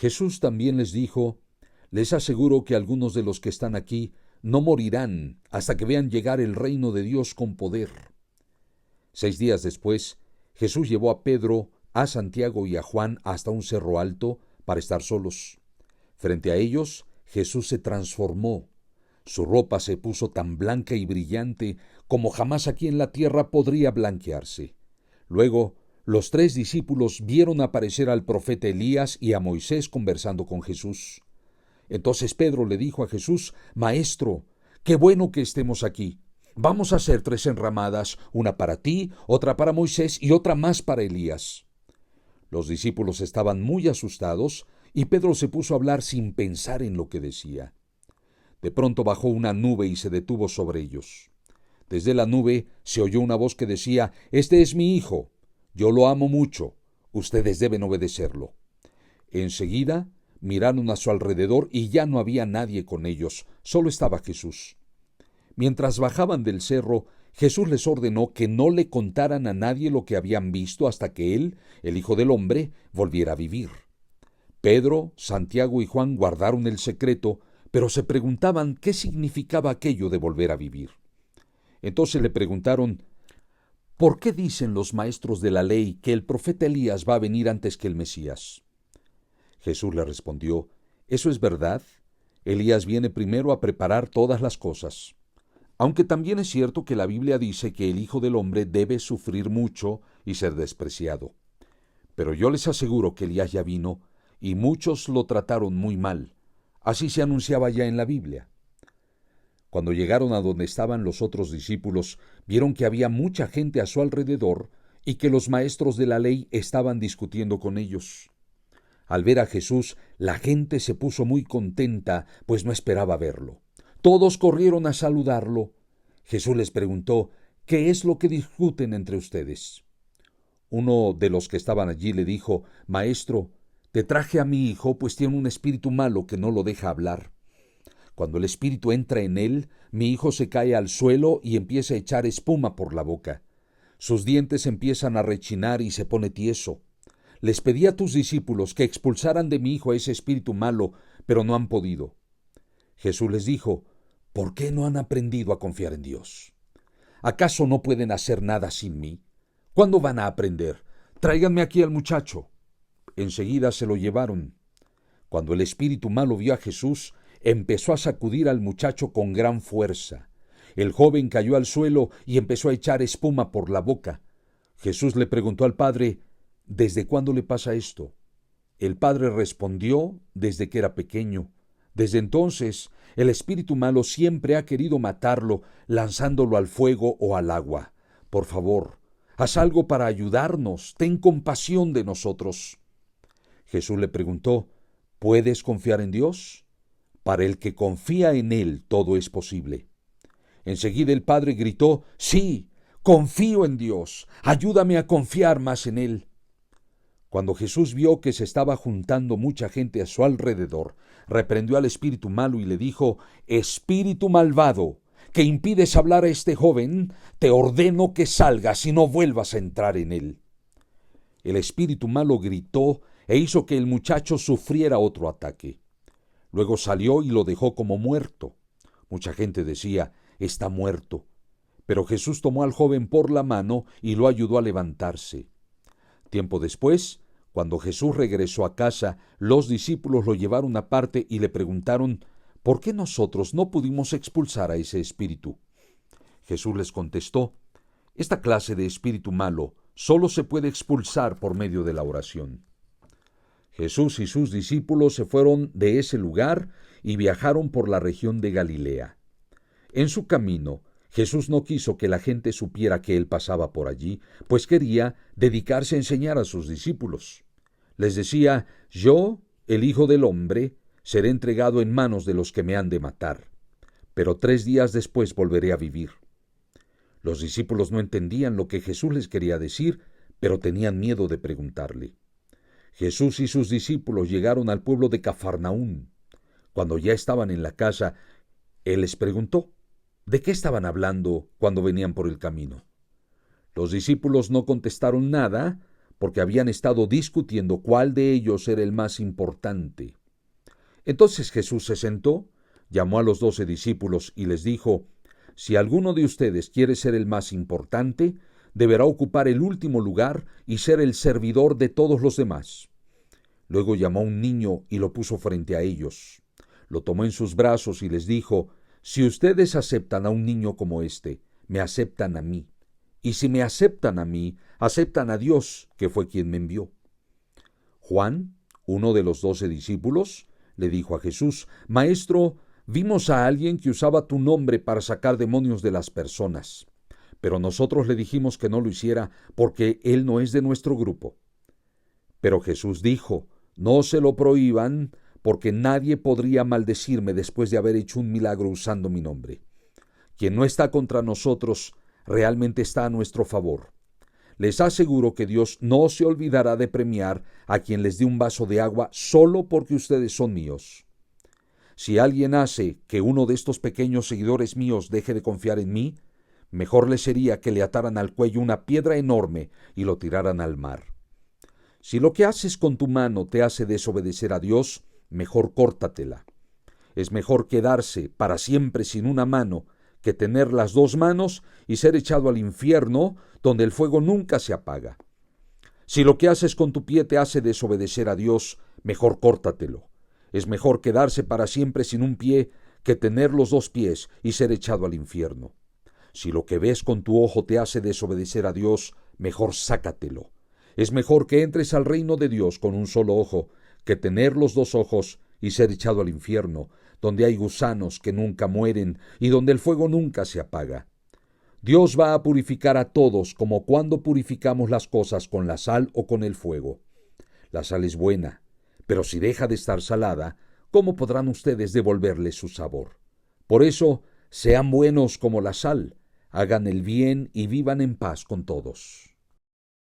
Jesús también les dijo: Les aseguro que algunos de los que están aquí no morirán hasta que vean llegar el reino de Dios con poder. 6 días después, Jesús llevó a Pedro, a Santiago y a Juan hasta un cerro alto para estar solos. Frente a ellos, Jesús se transformó. Su ropa se puso tan blanca y brillante como jamás aquí en la tierra podría blanquearse. Luego, los 3 discípulos vieron aparecer al profeta Elías y a Moisés conversando con Jesús. Entonces Pedro le dijo a Jesús: Maestro, qué bueno que estemos aquí. Vamos a hacer 3 enramadas, una para ti, otra para Moisés y otra más para Elías. Los discípulos estaban muy asustados y Pedro se puso a hablar sin pensar en lo que decía. De pronto bajó una nube y se detuvo sobre ellos. Desde la nube se oyó una voz que decía: Este es mi hijo, yo lo amo mucho, ustedes deben obedecerlo. Enseguida miraron a su alrededor y ya no había nadie con ellos, solo estaba Jesús. Mientras bajaban del cerro, Jesús les ordenó que no le contaran a nadie lo que habían visto hasta que él, el Hijo del Hombre, volviera a vivir. Pedro, Santiago y Juan guardaron el secreto, pero se preguntaban qué significaba aquello de volver a vivir. Entonces le preguntaron: ¿Por qué dicen los maestros de la ley que el profeta Elías va a venir antes que el Mesías? Jesús le respondió: Eso es verdad. Elías viene primero a preparar todas las cosas. Aunque también es cierto que la Biblia dice que el Hijo del Hombre debe sufrir mucho y ser despreciado. Pero yo les aseguro que Elías ya vino, y muchos lo trataron muy mal. Así se anunciaba ya en la Biblia. Cuando llegaron a donde estaban los otros discípulos, vieron que había mucha gente a su alrededor y que los maestros de la ley estaban discutiendo con ellos. Al ver a Jesús, la gente se puso muy contenta, pues no esperaba verlo. Todos corrieron a saludarlo. Jesús les preguntó: ¿Qué es lo que discuten entre ustedes? Uno de los que estaban allí le dijo: Maestro, te traje a mi hijo, pues tiene un espíritu malo que no lo deja hablar. Cuando el espíritu entra en él, mi hijo se cae al suelo y empieza a echar espuma por la boca. Sus dientes empiezan a rechinar y se pone tieso. Les pedí a tus discípulos que expulsaran de mi hijo a ese espíritu malo, pero no han podido. Jesús les dijo: ¿Por qué no han aprendido a confiar en Dios? ¿Acaso no pueden hacer nada sin mí? ¿Cuándo van a aprender? Tráiganme aquí al muchacho. Enseguida se lo llevaron. Cuando el espíritu malo vio a Jesús, empezó a sacudir al muchacho con gran fuerza. El joven cayó al suelo y empezó a echar espuma por la boca. Jesús le preguntó al padre: ¿Desde cuándo le pasa esto? El padre respondió: Desde que era pequeño. Desde entonces, el espíritu malo siempre ha querido matarlo, lanzándolo al fuego o al agua. Por favor, haz algo para ayudarnos. Ten compasión de nosotros. Jesús le preguntó: ¿Puedes confiar en Dios? Para el que confía en Él todo es posible. Enseguida el padre gritó: Sí, confío en Dios. Ayúdame a confiar más en Él. Cuando Jesús vio que se estaba juntando mucha gente a su alrededor, reprendió al espíritu malo y le dijo: Espíritu malvado, que impides hablar a este joven, te ordeno que salgas y no vuelvas a entrar en él. El espíritu malo gritó e hizo que el muchacho sufriera otro ataque. Luego salió y lo dejó como muerto. Mucha gente decía: Está muerto. Pero Jesús tomó al joven por la mano y lo ayudó a levantarse. Tiempo después, cuando Jesús regresó a casa, los discípulos lo llevaron aparte y le preguntaron: ¿Por qué nosotros no pudimos expulsar a ese espíritu? Jesús les contestó: Esta clase de espíritu malo solo se puede expulsar por medio de la oración. Jesús y sus discípulos se fueron de ese lugar y viajaron por la región de Galilea. En su camino, Jesús no quiso que la gente supiera que él pasaba por allí, pues quería dedicarse a enseñar a sus discípulos. Les decía: Yo, el Hijo del Hombre, seré entregado en manos de los que me han de matar, pero 3 días después volveré a vivir. Los discípulos no entendían lo que Jesús les quería decir, pero tenían miedo de preguntarle. Jesús y sus discípulos llegaron al pueblo de Cafarnaún. Cuando ya estaban en la casa, él les preguntó: ¿de qué estaban hablando cuando venían por el camino? Los discípulos no contestaron nada, porque habían estado discutiendo cuál de ellos era el más importante. Entonces Jesús se sentó, llamó a los 12 discípulos y les dijo: Si alguno de ustedes quiere ser el más importante, deberá ocupar el último lugar y ser el servidor de todos los demás. Luego llamó a un niño y lo puso frente a ellos. Lo tomó en sus brazos y les dijo: Si ustedes aceptan a un niño como este, me aceptan a mí. Y si me aceptan a mí, aceptan a Dios, que fue quien me envió. Juan, uno de los 12 discípulos, le dijo a Jesús: Maestro, vimos a alguien que usaba tu nombre para sacar demonios de las personas. Pero nosotros le dijimos que no lo hiciera porque él no es de nuestro grupo. Pero Jesús dijo: No se lo prohíban, porque nadie podría maldecirme después de haber hecho un milagro usando mi nombre. Quien no está contra nosotros realmente está a nuestro favor. Les aseguro que Dios no se olvidará de premiar a quien les dé un vaso de agua solo porque ustedes son míos. Si alguien hace que uno de estos pequeños seguidores míos deje de confiar en mí, mejor le sería que le ataran al cuello una piedra enorme y lo tiraran al mar. Si lo que haces con tu mano te hace desobedecer a Dios, mejor córtatela. Es mejor quedarse para siempre sin una mano que tener las 2 manos y ser echado al infierno, donde el fuego nunca se apaga. Si lo que haces con tu pie te hace desobedecer a Dios, mejor córtatelo. Es mejor quedarse para siempre sin un pie que tener los 2 pies y ser echado al infierno. Si lo que ves con tu ojo te hace desobedecer a Dios, mejor sácatelo. Es mejor que entres al reino de Dios con un solo ojo que tener los 2 ojos y ser echado al infierno, donde hay gusanos que nunca mueren y donde el fuego nunca se apaga. Dios va a purificar a todos como cuando purificamos las cosas con la sal o con el fuego. La sal es buena, pero si deja de estar salada, ¿cómo podrán ustedes devolverle su sabor? Por eso, sean buenos como la sal, hagan el bien y vivan en paz con todos.